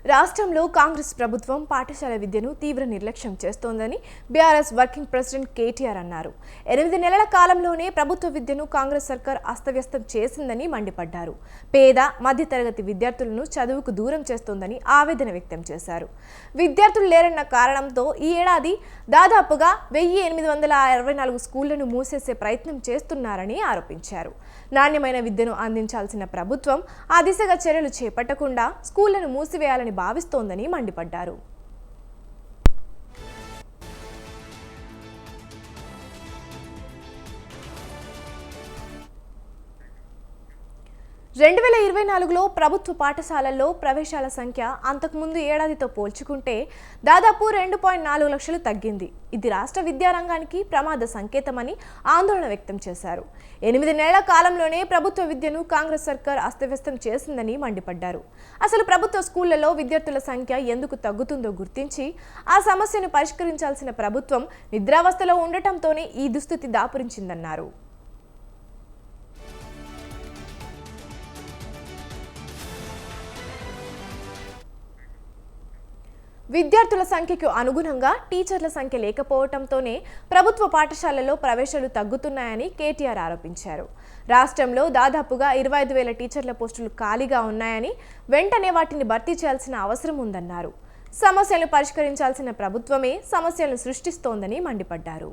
రాష్ట్రంలో కాంగ్రెస్ ప్రభుత్వం పాఠశాల విద్యను తీవ్ర నిర్లక్ష్యం చేస్తోందని బీఆర్ఎస్ వర్కింగ్ ప్రెసిడెంట్ కేటీఆర్ అన్నారు. 8 నెలల కాలంలోనే ప్రభుత్వ విద్యను కాంగ్రెస్ సర్కార్ అస్తవ్యస్తం చేసిందని మండిపడ్డారు. పేద మధ్యతరగతి విద్యార్థులను చదువుకు దూరం చేస్తోందని ఆవేదన వ్యక్తం చేశారు. విద్యార్థులు లేరన్న కారణంతో ఈ ఏడాది దాదాపుగా 1864 స్కూళ్లను మూసేసే ప్రయత్నం చేస్తున్నారని ఆరోపించారు. నాణ్యమైన విద్యను అందించాల్సిన ప్రభుత్వం ఆ దిశగా చర్యలు చేపట్టకుండా స్కూళ్లను మూసివేయాలని భావిస్తోందని మండిపడ్డారు. 2024లో ప్రభుత్వ పాఠశాలల్లో ప్రవేశాల సంఖ్య అంతకుముందు ఏడాదితో పోల్చుకుంటే దాదాపు 2.4 లక్షలు తగ్గింది. ఇది రాష్ట్ర విద్యారంగానికి ప్రమాద సంకేతమని ఆందోళన వ్యక్తం చేశారు. 8 నెలల కాలంలోనే ప్రభుత్వ విద్యను కాంగ్రెస్ సర్కార్ అస్తవ్యస్తం చేసిందని మండిపడ్డారు. అసలు ప్రభుత్వ స్కూళ్లలో విద్యార్థుల సంఖ్య ఎందుకు తగ్గుతుందో గుర్తించి ఆ సమస్యను పరిష్కరించాల్సిన ప్రభుత్వం నిద్రావస్థలో ఉండటంతోనే ఈ దుస్థితి దాపురించిందన్నారు. విద్యార్థుల సంఖ్యకు అనుగుణంగా టీచర్ల సంఖ్య లేకపోవడంతోనే ప్రభుత్వ పాఠశాలల్లో ప్రవేశాలు తగ్గుతున్నాయని కేటీఆర్ ఆరోపించారు. రాష్ట్రంలో దాదాపుగా 25,000 టీచర్ల పోస్టులు ఖాళీగా ఉన్నాయని, వెంటనే వాటిని భర్తీ చేయాల్సిన అవసరం ఉందన్నారు. సమస్యలను పరిష్కరించాల్సిన ప్రభుత్వమే సమస్యలను సృష్టిస్తోందని మండిపడ్డారు.